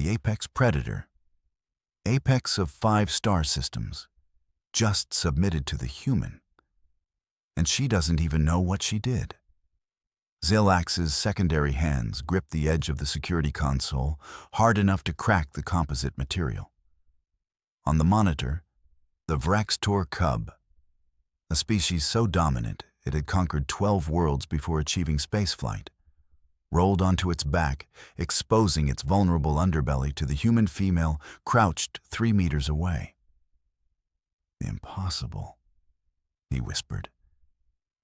the apex predator, apex of 5 star systems, just submitted to the human. And she doesn't even know what she did. Zilax's secondary hands grip the edge of the security console hard enough to crack the composite material. On the monitor, the Vraxtor cub, a species so dominant it had conquered 12 worlds before achieving spaceflight, rolled onto its back, exposing its vulnerable underbelly to the human female crouched 3 meters away. "Impossible," he whispered,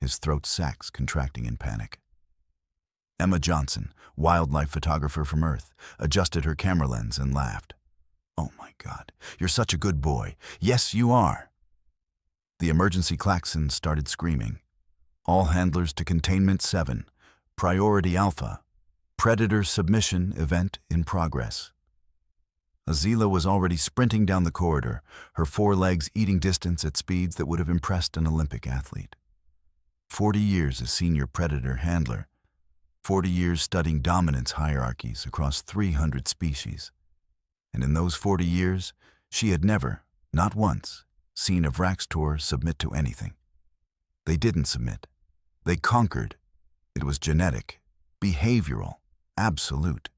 his throat sacs contracting in panic. Emma Johnson, wildlife photographer from Earth, adjusted her camera lens and laughed. "Oh my God, you're such a good boy. Yes, you are." The emergency klaxon started screaming. "All handlers to Containment 7. Priority Alpha. Predator submission event in progress." Azila was already sprinting down the corridor, her 4 legs eating distance at speeds that would have impressed an Olympic athlete. 40 years as senior predator handler, 40 years studying dominance hierarchies across 300 species. And in those 40 years, she had never, not once, seen a Vraxtor submit to anything. They didn't submit. They conquered. It was genetic, behavioral, absolute.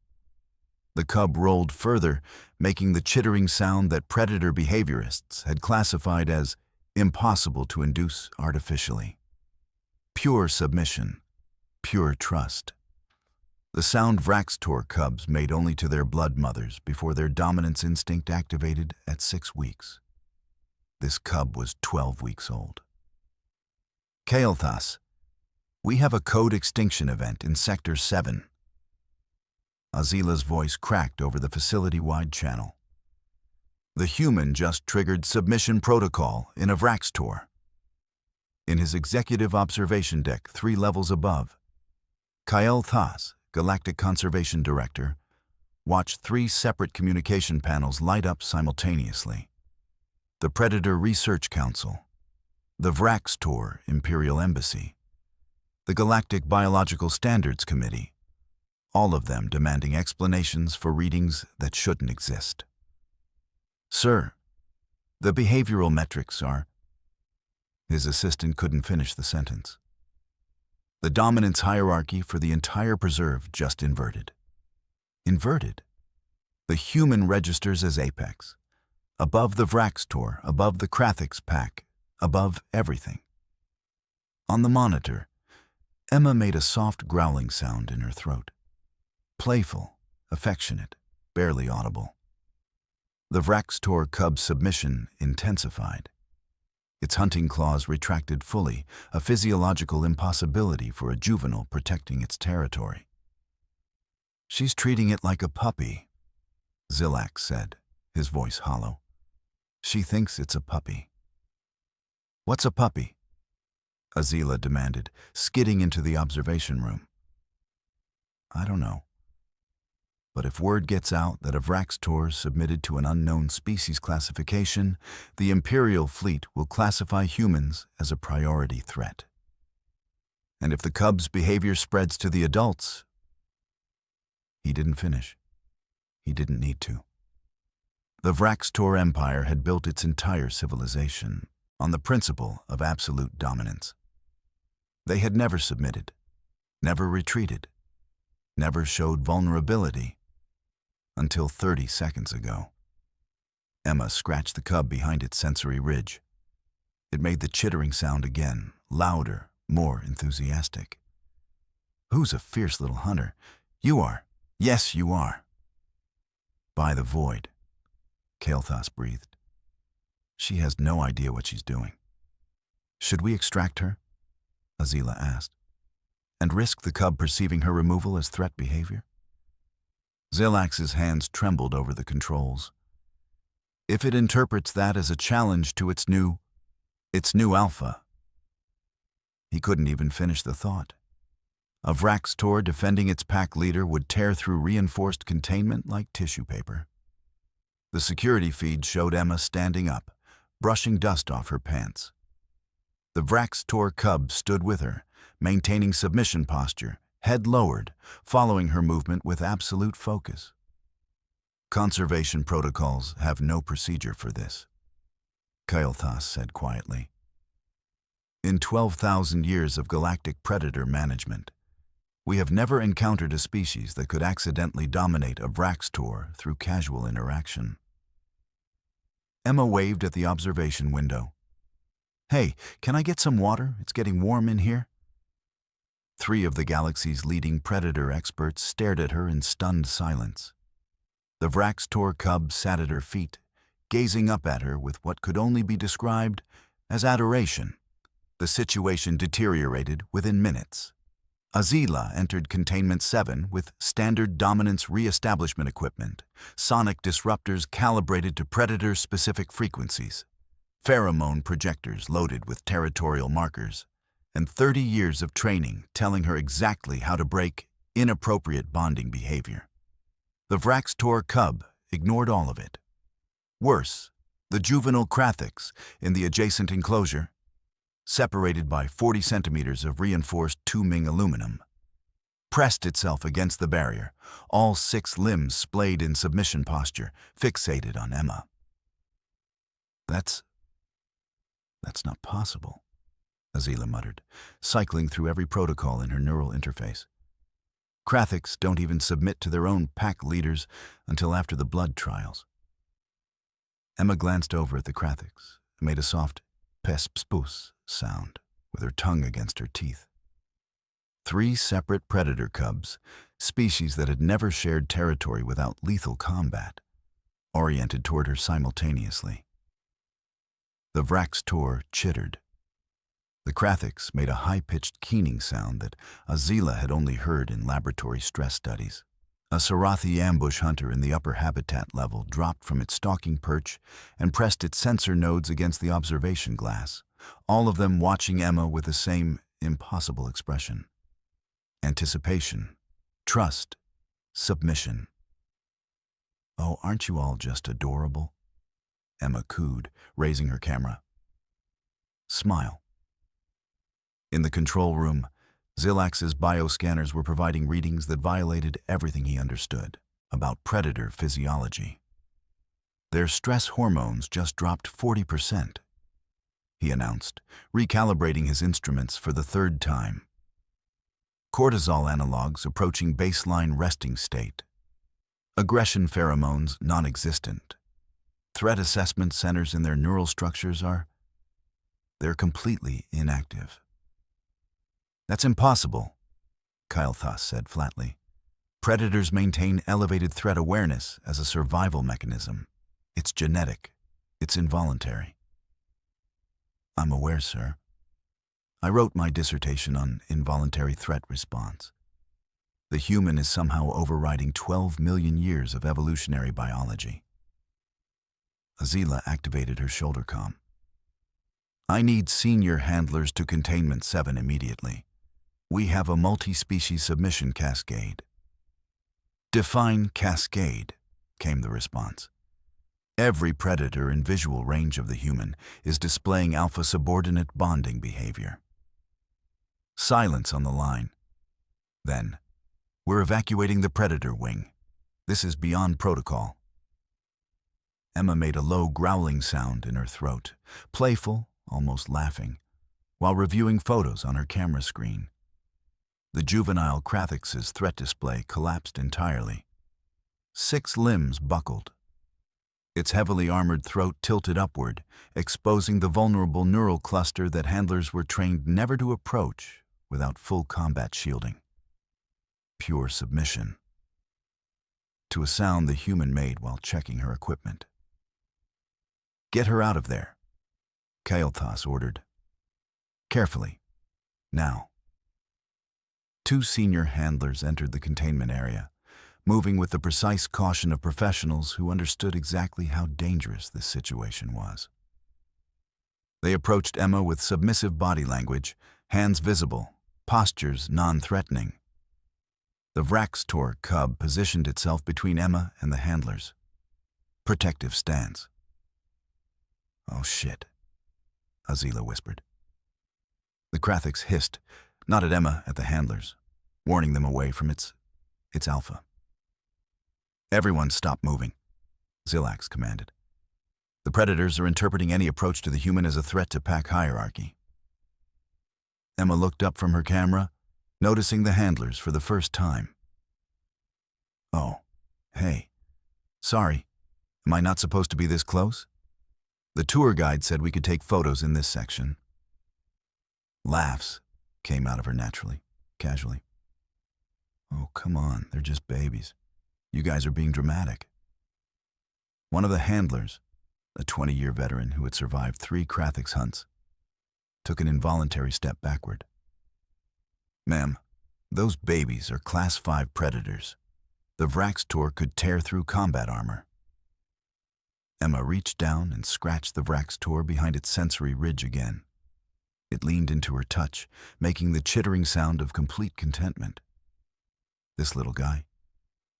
The cub rolled further, making the chittering sound that predator behaviorists had classified as impossible to induce artificially. Pure submission, pure trust. The sound Vraxtor cubs made only to their blood mothers before their dominance instinct activated at 6 weeks. This cub was 12 weeks old. "Kael'thas, we have a code extinction event in Sector 7. Azila's voice cracked over the facility-wide channel. "The human just triggered submission protocol in a Vraxtor." In his executive observation deck 3 levels above, Kael'thas, Galactic Conservation Director, watched 3 separate communication panels light up simultaneously. The Predator Research Council, the Vraxtor Imperial Embassy, the Galactic Biological Standards Committee, all of them demanding explanations for readings that shouldn't exist. "Sir, the behavioral metrics are..." His assistant couldn't finish the sentence. The dominance hierarchy for the entire preserve just inverted. Inverted. The human registers as apex, above the Vraxtor, above the Krathix pack, above everything. On the monitor, Emma made a soft growling sound in her throat. Playful, affectionate, barely audible. The Vraxtor cub's submission intensified. Its hunting claws retracted fully, a physiological impossibility for a juvenile protecting its territory. "She's treating it like a puppy," Zilax said, his voice hollow. "She thinks it's a puppy." "What's a puppy?" Azila demanded, skidding into the observation room. "I don't know. But if word gets out that a Vraxtor submitted to an unknown species classification, the Imperial fleet will classify humans as a priority threat. And if the cub's behavior spreads to the adults..." He didn't finish. He didn't need to. The Vraxtor Empire had built its entire civilization on the principle of absolute dominance. They had never submitted, never retreated, never showed vulnerability, until 30 seconds ago. Emma scratched the cub behind its sensory ridge. It made the chittering sound again, louder, more enthusiastic. "Who's a fierce little hunter? You are. Yes, you are." "By the void," Kael'thas breathed. "She has no idea what she's doing." "Should we extract her?" Azila asked. "And risk the cub perceiving her removal as threat behavior?" Zilax's hands trembled over the controls. "If it interprets that as a challenge to its new alpha..." He couldn't even finish the thought. A Vraxtor defending its pack leader would tear through reinforced containment like tissue paper. The security feed showed Emma standing up, brushing dust off her pants. The Vraxtor cub stood with her, maintaining submission posture, head lowered, following her movement with absolute focus. Conservation protocols have no procedure for this, Kael'thas said quietly. In 12,000 years of galactic predator management, we have never encountered a species that could accidentally dominate a Vraxtor through casual interaction. Emma waved at the observation window. Hey, can I get some water? It's getting warm in here. 3 of the galaxy's leading predator experts stared at her in stunned silence. The Vraxtor cub sat at her feet, gazing up at her with what could only be described as adoration. The situation deteriorated within minutes. Azila entered Containment 7 with standard dominance re-establishment equipment, sonic disruptors calibrated to predator-specific frequencies, pheromone projectors loaded with territorial markers, and 30 years of training telling her exactly how to break inappropriate bonding behavior. The Vraxtor cub ignored all of it. Worse, the juvenile Krathix in the adjacent enclosure, separated by 40 centimeters of reinforced 2-Ming aluminum, pressed itself against the barrier, all 6 limbs splayed in submission posture, fixated on Emma. That's not possible, Azila muttered, cycling through every protocol in her neural interface. Krathix don't even submit to their own pack leaders until after the blood trials. Emma glanced over at the Krathix and made a soft pespspus sound with her tongue against her teeth. 3 separate predator cubs, species that had never shared territory without lethal combat, oriented toward her simultaneously. The Vraxtor chittered. The Krathix made a high-pitched keening sound that Azila had only heard in laboratory stress studies. A Sarathi ambush hunter in the upper habitat level dropped from its stalking perch and pressed its sensor nodes against the observation glass, all of them watching Emma with the same impossible expression. Anticipation, trust, submission. Oh, aren't you all just adorable? Emma cooed, raising her camera. Smile. In the control room, Zilax's bioscanners were providing readings that violated everything he understood about predator physiology. Their stress hormones just dropped 40%, he announced, recalibrating his instruments for the 3rd time. Cortisol analogs approaching baseline resting state. Aggression pheromones non-existent. Threat assessment centers in their neural structures they're completely inactive. That's impossible, Kael'thas said flatly. Predators maintain elevated threat awareness as a survival mechanism. It's genetic. It's involuntary. I'm aware, sir. I wrote my dissertation on involuntary threat response. The human is somehow overriding 12 million years of evolutionary biology. Azila activated her shoulder comm. I need senior handlers to Containment 7 immediately. We have a multispecies submission cascade. Define cascade, came the response. Every predator in visual range of the human is displaying alpha-subordinate bonding behavior. Silence on the line. Then, we're evacuating the predator wing. This is beyond protocol. Emma made a low growling sound in her throat, playful, almost laughing, while reviewing photos on her camera screen. The juvenile Krathix's threat display collapsed entirely. 6 limbs buckled. Its heavily armored throat tilted upward, exposing the vulnerable neural cluster that handlers were trained never to approach without full combat shielding. Pure submission. To a sound the human made while checking her equipment. Get her out of there, Kael'thas ordered. Carefully. Now. 2 senior handlers entered the containment area, moving with the precise caution of professionals who understood exactly how dangerous this situation was. They approached Emma with submissive body language, hands visible, postures non-threatening. The Vraxtor cub positioned itself between Emma and the handlers. Protective stance. Oh shit, Azila whispered. The Krathix hissed, not at Emma, at the handlers, warning them away from its alpha. Everyone stop moving, Zilax commanded. The predators are interpreting any approach to the human as a threat to pack hierarchy. Emma looked up from her camera, noticing the handlers for the first time. Oh, hey. Sorry, am I not supposed to be this close? The tour guide said we could take photos in this section. Laughs came out of her naturally, casually. Oh, come on, they're just babies. You guys are being dramatic. One of the handlers, a 20-year veteran who had survived 3 Krathix hunts, took an involuntary step backward. Ma'am, those babies are Class 5 predators. The Vraxtor could tear through combat armor. Emma reached down and scratched the Vraxtor behind its sensory ridge again. It leaned into her touch, making the chittering sound of complete contentment. This little guy,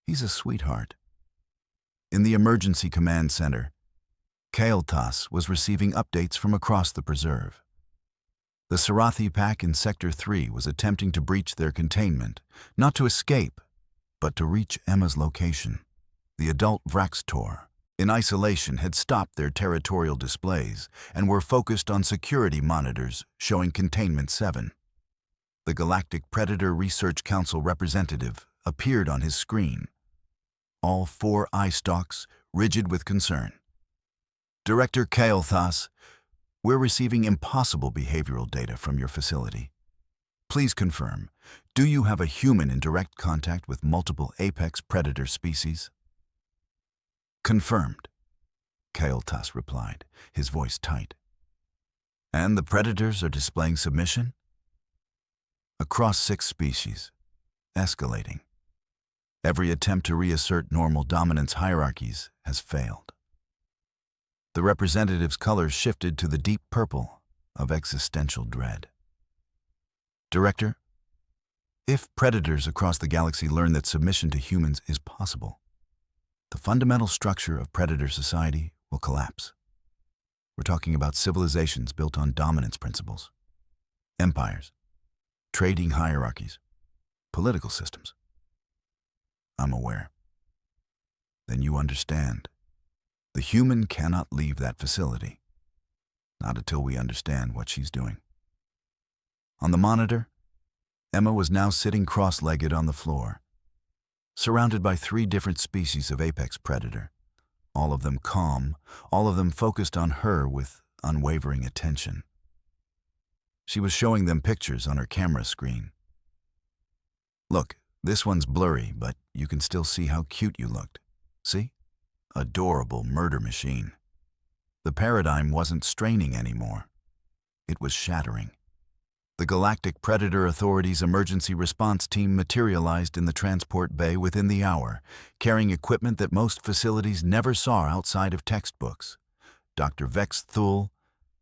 he's a sweetheart. In the emergency command center, Kael'thas was receiving updates from across the preserve. The Sarathi pack in Sector 3 was attempting to breach their containment, not to escape, but to reach Emma's location. The adult Vraxtor, in isolation, had stopped their territorial displays and were focused on security monitors showing Containment 7. The Galactic Predator Research Council representative appeared on his screen, all 4 eye stalks rigid with concern. Director Kael'thas, we're receiving impossible behavioral data from your facility. Please confirm, do you have a human in direct contact with multiple apex predator species? Confirmed, Kael'thas replied, his voice tight. And the predators are displaying submission? Across 6 species, escalating. Every attempt to reassert normal dominance hierarchies has failed. The representative's colors shifted to the deep purple of existential dread. Director, if predators across the galaxy learn that submission to humans is possible, the fundamental structure of predator society will collapse. We're talking about civilizations built on dominance principles, empires, trading hierarchies, political systems. I'm aware. Then you understand. The human cannot leave that facility, not until we understand what she's doing. On the monitor, Emma was now sitting cross-legged on the floor, surrounded by 3 different species of apex predator, all of them calm, all of them focused on her with unwavering attention. She was showing them pictures on her camera screen. Look, this one's blurry, but you can still see how cute you looked. See? Adorable murder machine. The paradigm wasn't straining anymore. It was shattering. The Galactic Predator Authority's emergency response team materialized in the transport bay within the hour, carrying equipment that most facilities never saw outside of textbooks. Dr. Vex Thul,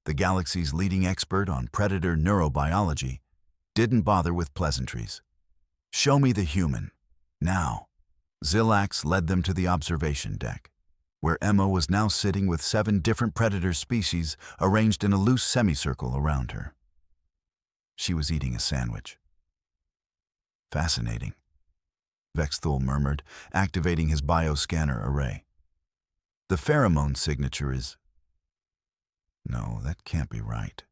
the galaxy's leading expert on predator neurobiology, didn't bother with pleasantries. Show me the human, now. Zilax led them to the observation deck, where Emma was now sitting with 7 different predator species arranged in a loose semicircle around her. She was eating a sandwich. Fascinating, Vexthul murmured, activating his bioscanner array. The pheromone signature is... No, that can't be right.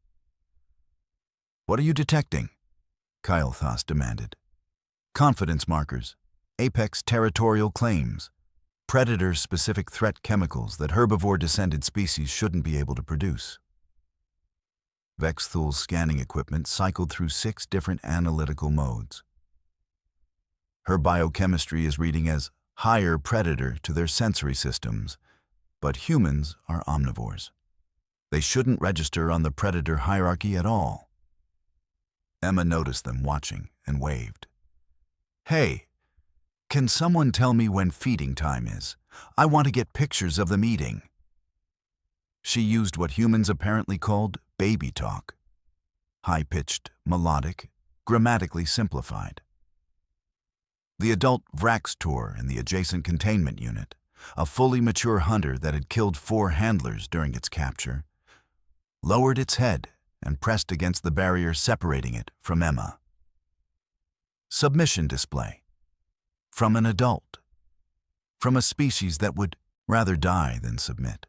What are you detecting? Kael'thas demanded. Confidence markers, apex territorial claims, predator-specific threat chemicals that herbivore-descended species shouldn't be able to produce. Vexthul's scanning equipment cycled through 6 different analytical modes. Her biochemistry is reading as higher predator to their sensory systems, but humans are omnivores. They shouldn't register on the predator hierarchy at all. Emma noticed them watching and waved. Hey, can someone tell me when feeding time is? I want to get pictures of them eating. She used what humans apparently called baby talk. High-pitched, melodic, grammatically simplified. The adult Vraxtor in the adjacent containment unit, a fully mature hunter that had killed 4 handlers during its capture, lowered its head and pressed against the barrier separating it from Emma. Submission display. From an adult. From a species that would Rather die than submit.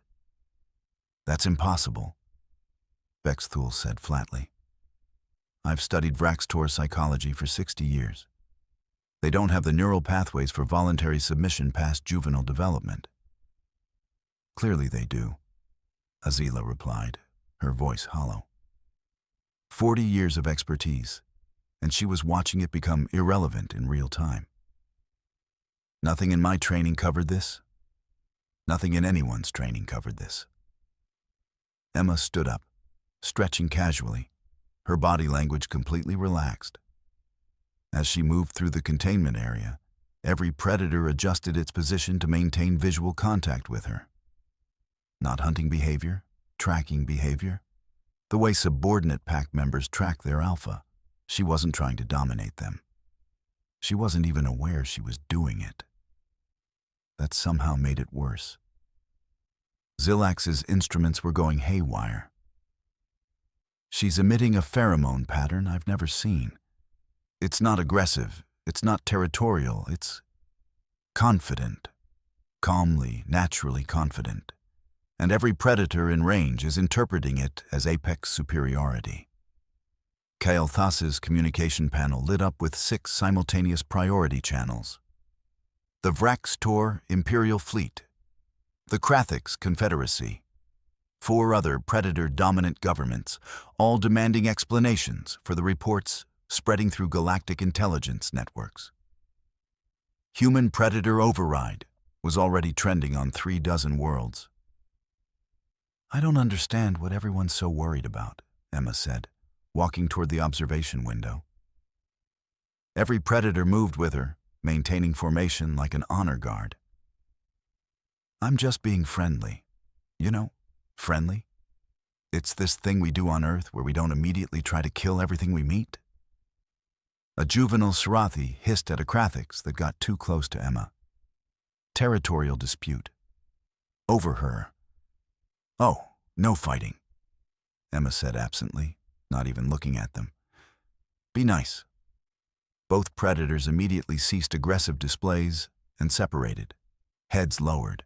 That's impossible, Bexthul said flatly. I've studied Vraxtor psychology for 60 years. They don't have the neural pathways for voluntary submission past juvenile development. Clearly they do, Azila replied, her voice hollow. 40 years of expertise, and she was watching it become irrelevant in real time. Nothing in my training covered this. Nothing in anyone's training covered this. Emma stood up, stretching casually, her body language completely relaxed. As she moved through the containment area, every predator adjusted its position to maintain visual contact with her. Not hunting behavior, tracking behavior. The way subordinate pack members track their alpha. She wasn't trying to dominate them. She wasn't even aware she was doing it. That somehow made it worse. Zilax's instruments were going haywire. She's emitting a pheromone pattern I've never seen. It's not aggressive, it's not territorial, it's confident. Calmly, naturally confident. And every predator in range is interpreting it as apex superiority. Kael'thas's communication panel lit up with 6 simultaneous priority channels. The Vraxtor Imperial Fleet, the Krathix Confederacy, 4 other predator-dominant governments, all demanding explanations for the reports spreading through galactic intelligence networks. Human predator override was already trending on 36 worlds. I don't understand what everyone's so worried about, Emma said, walking toward the observation window. Every predator moved with her, maintaining formation like an honor guard. I'm just being friendly. You know, friendly. It's this thing we do on Earth where we don't immediately try to kill everything we meet. A juvenile Sarathi hissed at a Krathix that got too close to Emma. Territorial dispute. Over her. Oh, no fighting, Emma said absently, not even looking at them. Be nice. Both predators immediately ceased aggressive displays and separated, heads lowered.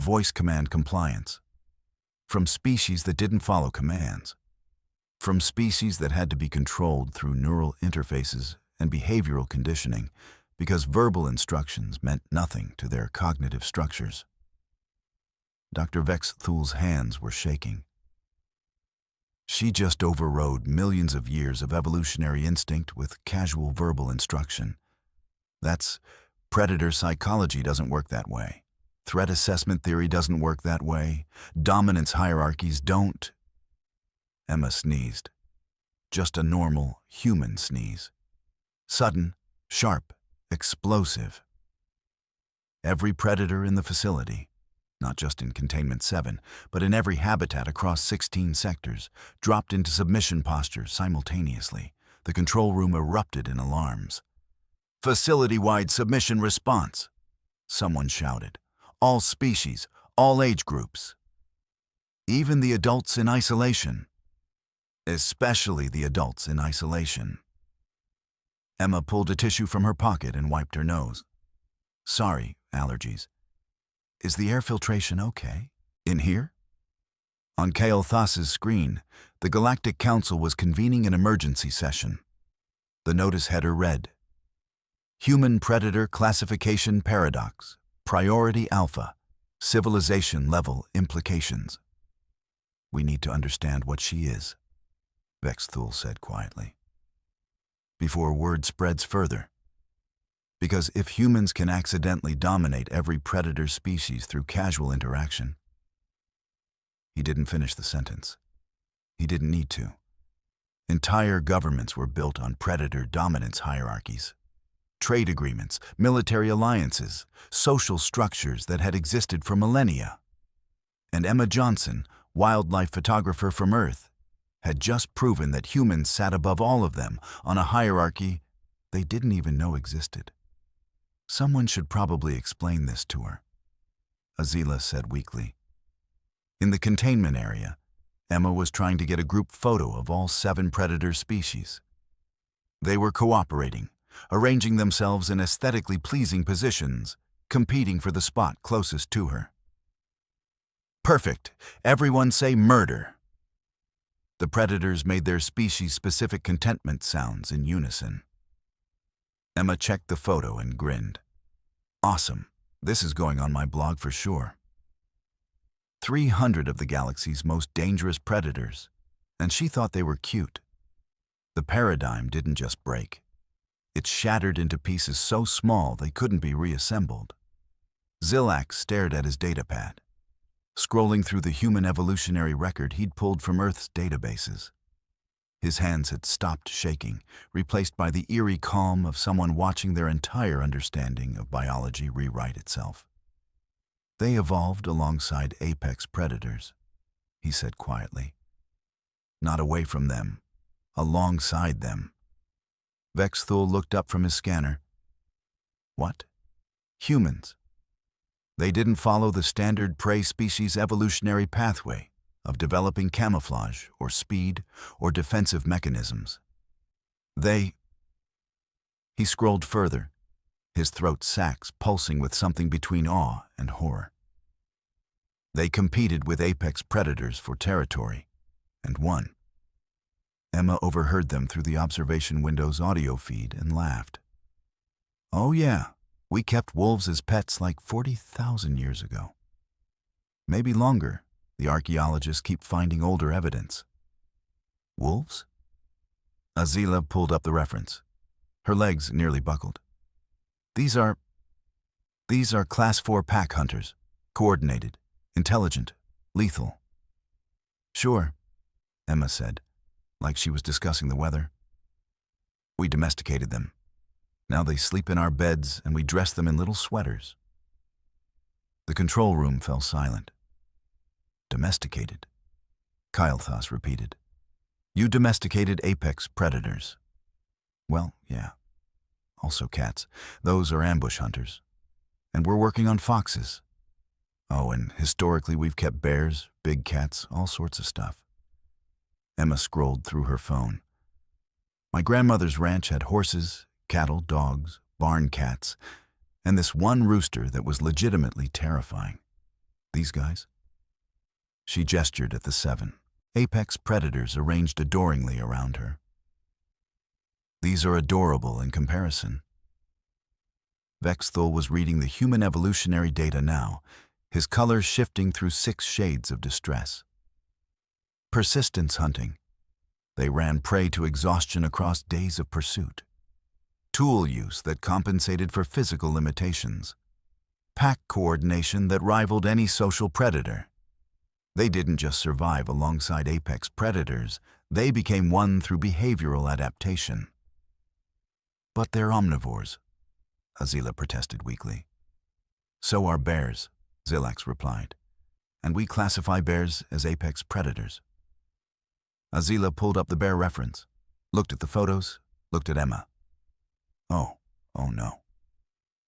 Voice command compliance. From species that didn't follow commands. From species that had to be controlled through neural interfaces and behavioral conditioning because verbal instructions meant nothing to their cognitive structures. Dr. Vexthul's hands were shaking. She just overrode millions of years of evolutionary instinct with casual verbal instruction. That's predator psychology doesn't work that way. Threat assessment theory doesn't work that way. Dominance hierarchies don't. Emma sneezed. Just a normal, human sneeze. Sudden, sharp, explosive. Every predator in the facility, not just in Containment 7, but in every habitat across 16 sectors, dropped into submission posture simultaneously. The control room erupted in alarms. Facility-wide submission response, someone shouted. All species, all age groups. Even the adults in isolation. Especially the adults in isolation. Emma pulled a tissue from her pocket and wiped her nose. Sorry, allergies. Is the air filtration okay? In here? On Kael'thas's screen, the Galactic Council was convening an emergency session. The notice header read, Human Predator Classification Paradox, Priority Alpha, Civilization Level Implications. We need to understand what she is, Vexthul said quietly, before word spreads further. Because if humans can accidentally dominate every predator species through casual interaction. He didn't finish the sentence. He didn't need to. Entire governments were built on predator dominance hierarchies. Trade agreements, military alliances, social structures that had existed for millennia. And Emma Johnson, wildlife photographer from Earth, had just proven that humans sat above all of them on a hierarchy they didn't even know existed. Someone should probably explain this to her, Azila said weakly. In the containment area, Emma was trying to get a group photo of all 7 predator species. They were cooperating, arranging themselves in aesthetically pleasing positions, competing for the spot closest to her. Perfect. Everyone say murder. The predators made their species-specific contentment sounds in unison. Emma checked the photo and grinned. Awesome. This is going on my blog for sure. 300 of the galaxy's most dangerous predators, and she thought they were cute. The paradigm didn't just break. It shattered into pieces so small they couldn't be reassembled. Xilax stared at his datapad, scrolling through the human evolutionary record he'd pulled from Earth's databases. His hands had stopped shaking, replaced by the eerie calm of someone watching their entire understanding of biology rewrite itself. They evolved alongside apex predators, he said quietly. Not away from them, alongside them. Vexthul looked up from his scanner. What? Humans. They didn't follow the standard prey species evolutionary pathway of developing camouflage or speed or defensive mechanisms. He scrolled further, his throat sacs pulsing with something between awe and horror. They competed with apex predators for territory, and won. Emma overheard them through the observation window's audio feed and laughed. Oh yeah, we kept wolves as pets like 40,000 years ago. Maybe longer. The archaeologists keep finding older evidence. Wolves? Azila pulled up the reference. Her legs nearly buckled. These are Class 4 pack hunters. Coordinated, intelligent, lethal. Sure, Emma said, like she was discussing the weather. We domesticated them. Now they sleep in our beds and we dress them in little sweaters. The control room fell silent. Domesticated, Kael'thas repeated. You domesticated apex predators. Well, yeah. Also cats. Those are ambush hunters. And we're working on foxes. Oh, and historically we've kept bears, big cats, all sorts of stuff. Emma scrolled through her phone. My grandmother's ranch had horses, cattle, dogs, barn cats, and this one rooster that was legitimately terrifying. These guys? She gestured at the 7 apex predators arranged adoringly around her. These are adorable in comparison. Vexthul was reading the human evolutionary data now, his colors shifting through 6 shades of distress. Persistence hunting. They ran prey to exhaustion across days of pursuit. Tool use that compensated for physical limitations. Pack coordination that rivaled any social predator. They didn't just survive alongside apex predators, they became one through behavioral adaptation. But they're omnivores, Azila protested weakly. So are bears, Xilax replied, and we classify bears as apex predators. Azila pulled up the bear reference, looked at the photos, looked at Emma. Oh no.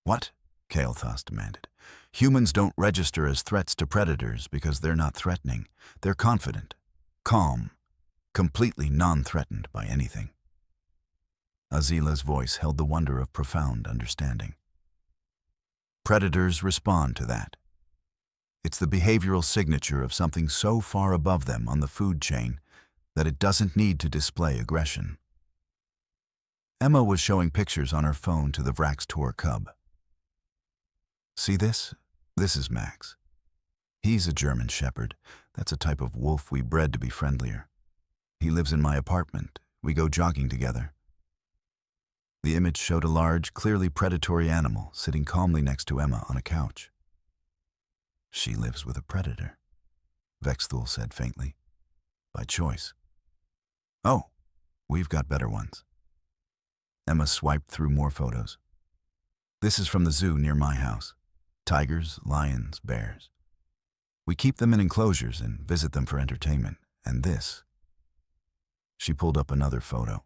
What? Kael'thas demanded. Humans don't register as threats to predators because they're not threatening. They're confident, calm, completely non-threatened by anything. Azila's voice held the wonder of profound understanding. Predators respond to that. It's the behavioral signature of something so far above them on the food chain that it doesn't need to display aggression. Emma was showing pictures on her phone to the Vraxtor cub. See this? This is Max. He's a German shepherd. That's a type of wolf we bred to be friendlier. He lives in my apartment. We go jogging together. The image showed a large, clearly predatory animal sitting calmly next to Emma on a couch. She lives with a predator, Vexthul said faintly. By choice. Oh, we've got better ones. Emma swiped through more photos. This is from the zoo near my house. Tigers, lions, bears. We keep them in enclosures and visit them for entertainment. And this. She pulled up another photo.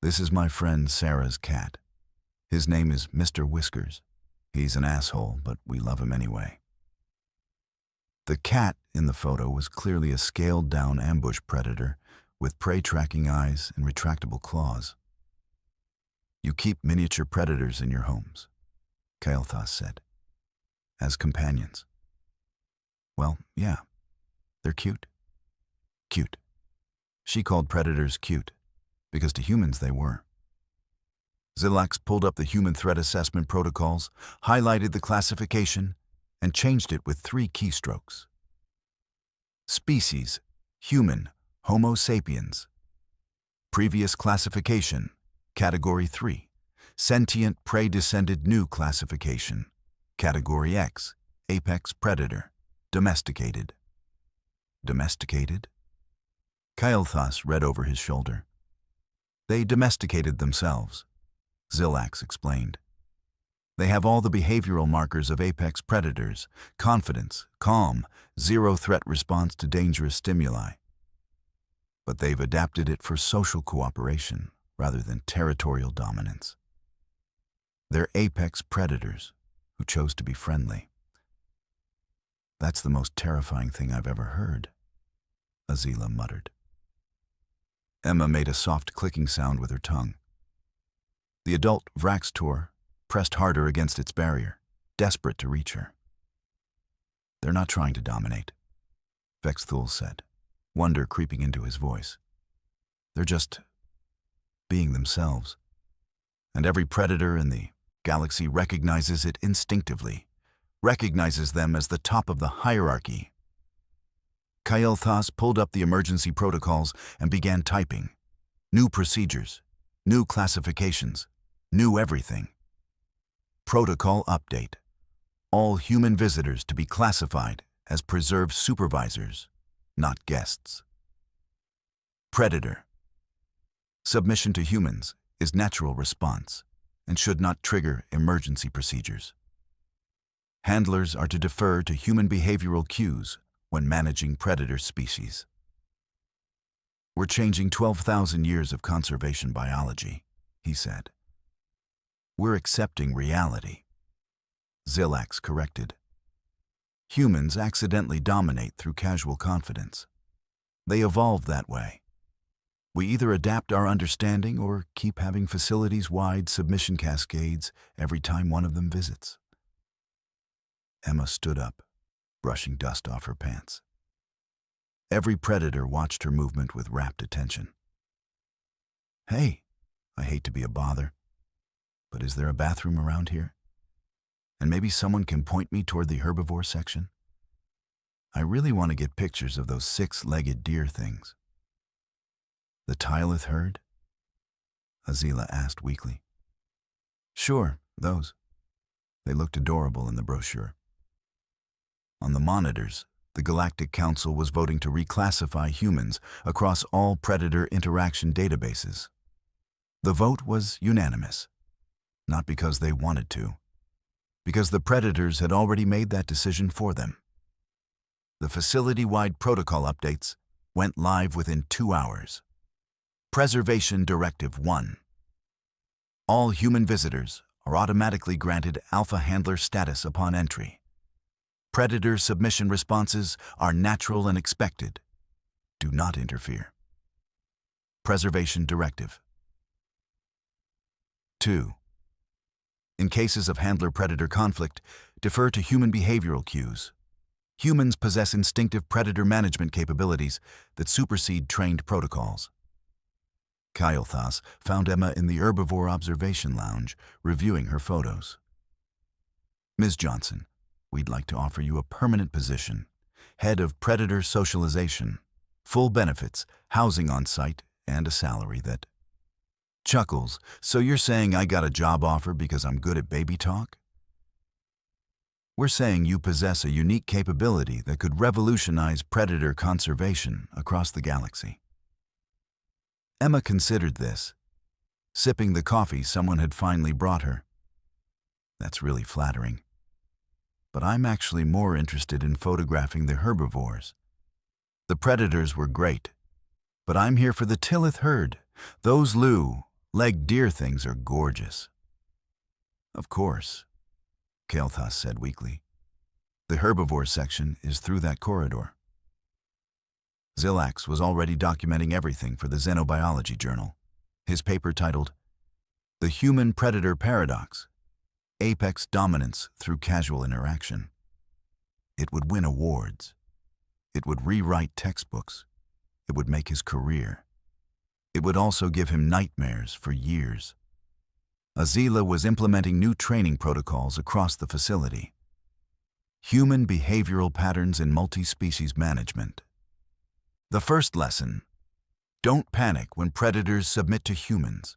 This is my friend Sarah's cat. His name is Mr. Whiskers. He's an asshole, but we love him anyway. The cat in the photo was clearly a scaled-down ambush predator with prey-tracking eyes and retractable claws. You keep miniature predators in your homes, Kael'thas said. as companions. Well, yeah, they're cute. Cute. She called predators cute, because to humans they were. Xilax pulled up the human threat assessment protocols, highlighted the classification, and changed it with 3 keystrokes. Species, human, Homo sapiens. Previous classification, Category 3. Sentient prey-descended new classification, Category X, apex predator, domesticated. Domesticated? Kael'thas read over his shoulder. They domesticated themselves, Xilax explained. They have all the behavioral markers of apex predators: confidence, calm, zero threat response to dangerous stimuli. But they've adapted it for social cooperation rather than territorial dominance. They're apex predators who chose to be friendly. That's the most terrifying thing I've ever heard, Azila muttered. Emma made a soft clicking sound with her tongue. The adult Vraxtor pressed harder against its barrier, desperate to reach her. They're not trying to dominate, Vexthul said, wonder creeping into his voice. They're just being themselves. And every predator in the galaxy recognizes it instinctively, recognizes them as the top of the hierarchy. Kael'thas pulled up the emergency protocols and began typing. New procedures, new classifications, new everything. Protocol update. All human visitors to be classified as preserved supervisors, not guests. Predator. Submission to humans is natural response and should not trigger emergency procedures. Handlers are to defer to human behavioral cues when managing predator species. We're changing 12,000 years of conservation biology, he said. We're accepting reality, Xilax corrected. Humans accidentally dominate through casual confidence. They evolved that way. We either adapt our understanding or keep having facilities-wide submission cascades every time one of them visits. Emma stood up, brushing dust off her pants. Every predator watched her movement with rapt attention. Hey, I hate to be a bother, but is there a bathroom around here? And maybe someone can point me toward the herbivore section? I really want to get pictures of those 6-legged deer things. The Tyleth herd? Azila asked weakly. Sure, those. They looked adorable in the brochure. On the monitors, the Galactic Council was voting to reclassify humans across all predator interaction databases. The vote was unanimous, not because they wanted to, because the predators had already made that decision for them. The facility-wide protocol updates went live within 2 hours. Preservation Directive 1. All human visitors are automatically granted Alpha Handler status upon entry. Predator submission responses are natural and expected. Do not interfere. Preservation Directive 2. In cases of handler-predator conflict, defer to human behavioral cues. Humans possess instinctive predator management capabilities that supersede trained protocols. Kael'thas found Emma in the herbivore observation lounge, reviewing her photos. Ms. Johnson, we'd like to offer you a permanent position, head of predator socialization, full benefits, housing on site, and a salary that... Chuckles, so you're saying I got a job offer because I'm good at baby talk? We're saying you possess a unique capability that could revolutionize predator conservation across the galaxy. Emma considered this, sipping the coffee someone had finally brought her. That's really flattering. But I'm actually more interested in photographing the herbivores. The predators were great, but I'm here for the Tyleth herd. Those legged deer things are gorgeous. Of course, Kael'thas said weakly. The herbivore section is through that corridor. Xilax was already documenting everything for the Xenobiology Journal, his paper titled The Human Predator Paradox, apex dominance through casual interaction. It would win awards. It would rewrite textbooks. It would make his career. It would also give him nightmares for years. Azila was implementing new training protocols across the facility. Human behavioral patterns in multi-species management. The first lesson: don't panic when predators submit to humans.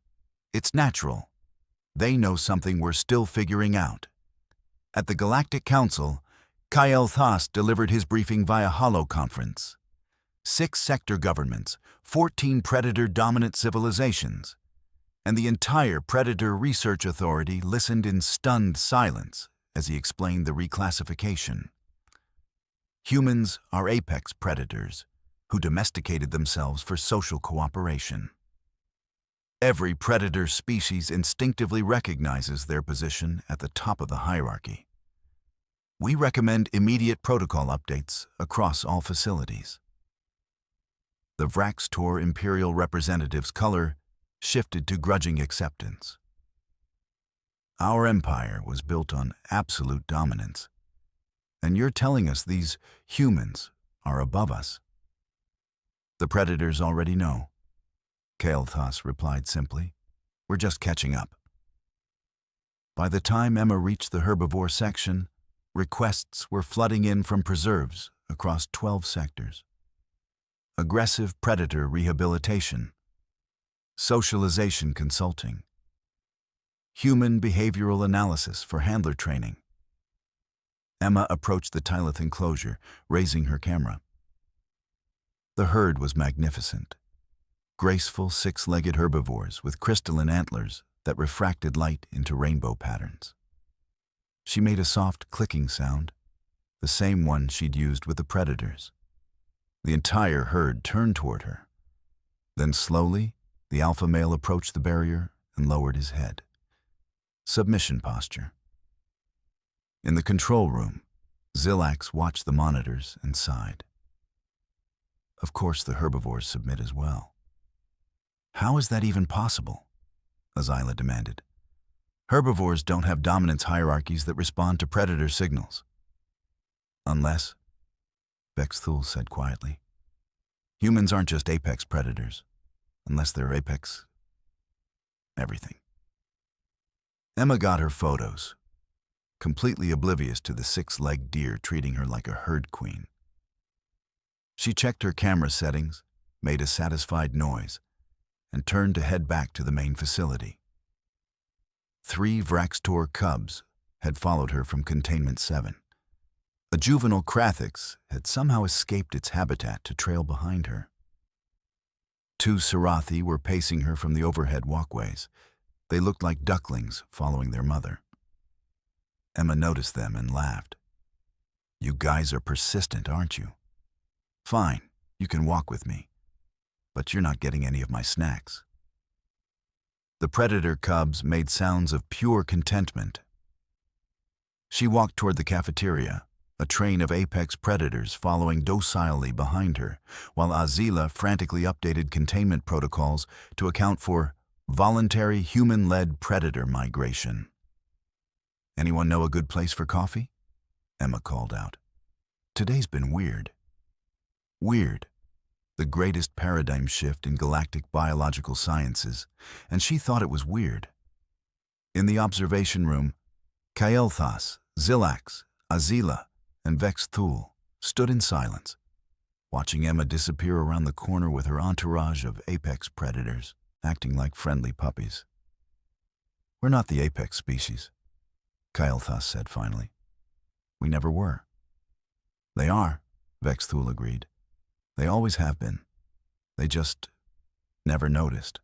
It's natural. They know something we're still figuring out. At the Galactic Council, Kyle Thas delivered his briefing via holoconference. 6 sector governments, 14 predator-dominant civilizations, and the entire Predator Research Authority listened in stunned silence as he explained the reclassification. Humans are apex predators who domesticated themselves for social cooperation. Every predator species instinctively recognizes their position at the top of the hierarchy. We recommend immediate protocol updates across all facilities. The Vraxtor Imperial representative's color shifted to grudging acceptance. Our empire was built on absolute dominance, and you're telling us these humans are above us. The predators already know. Kael'thas replied simply. We're just catching up. By the time Emma reached the herbivore section, requests were flooding in from preserves across 12 sectors. Aggressive predator rehabilitation, socialization consulting, human behavioral analysis for handler training. Emma approached the Tyleth enclosure, raising her camera. The herd was magnificent. Graceful 6-legged herbivores with crystalline antlers that refracted light into rainbow patterns. She made a soft clicking sound, the same one she'd used with the predators. The entire herd turned toward her. Then slowly, the alpha male approached the barrier and lowered his head. Submission posture. In the control room, Zilax watched the monitors and sighed. Of course the herbivores submit as well. How is that even possible? Azila demanded. Herbivores don't have dominance hierarchies that respond to predator signals. Unless, Vexthul said quietly, humans aren't just apex predators, unless they're apex everything. Emma got her photos, completely oblivious to the 6-legged deer treating her like a herd queen. She checked her camera settings, made a satisfied noise, and turned to head back to the main facility. 3 Vraxtor cubs had followed her from Containment 7. A juvenile Krathix had somehow escaped its habitat to trail behind her. 2 Sarathi were pacing her from the overhead walkways. They looked like ducklings following their mother. Emma noticed them and laughed. You guys are persistent, aren't you? Fine, you can walk with me, but you're not getting any of my snacks. The predator cubs made sounds of pure contentment. She walked toward the cafeteria, a train of apex predators following docilely behind her, while Azila frantically updated containment protocols to account for voluntary human-led predator migration. Anyone know a good place for coffee? Emma called out. Today's been weird. Weird. The greatest paradigm shift in galactic biological sciences, and she thought it was weird. In the observation room, Kael'thas, Zilax, Azila, and Vexthul stood in silence, watching Emma disappear around the corner with her entourage of apex predators, acting like friendly puppies. We're not the apex species, Kael'thas said finally. We never were. They are, Vexthul agreed. They always have been. They just never noticed.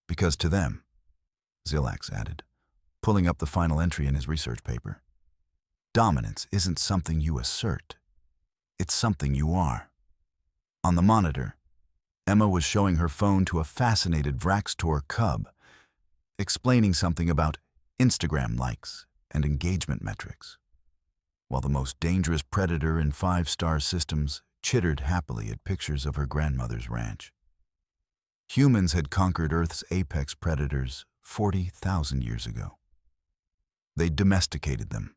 Because to them, Zilax added, pulling up the final entry in his research paper, dominance isn't something you assert. It's something you are. On the monitor, Emma was showing her phone to a fascinated Vraxtor cub, explaining something about Instagram likes and engagement metrics, while the most dangerous predator in 5-star systems chittered happily at pictures of her grandmother's ranch. Humans had conquered Earth's apex predators 40,000 years ago. They domesticated them,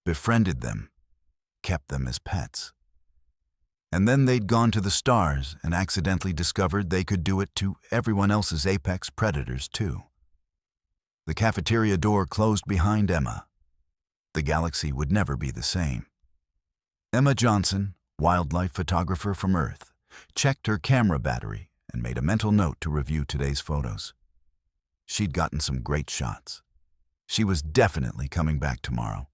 befriended them, kept them as pets. And then they'd gone to the stars and accidentally discovered they could do it to everyone else's apex predators too. The cafeteria door closed behind Emma. The galaxy would never be the same. Emma Johnson, wildlife photographer from Earth, checked her camera battery and made a mental note to review today's photos. She'd gotten some great shots. She was definitely coming back tomorrow.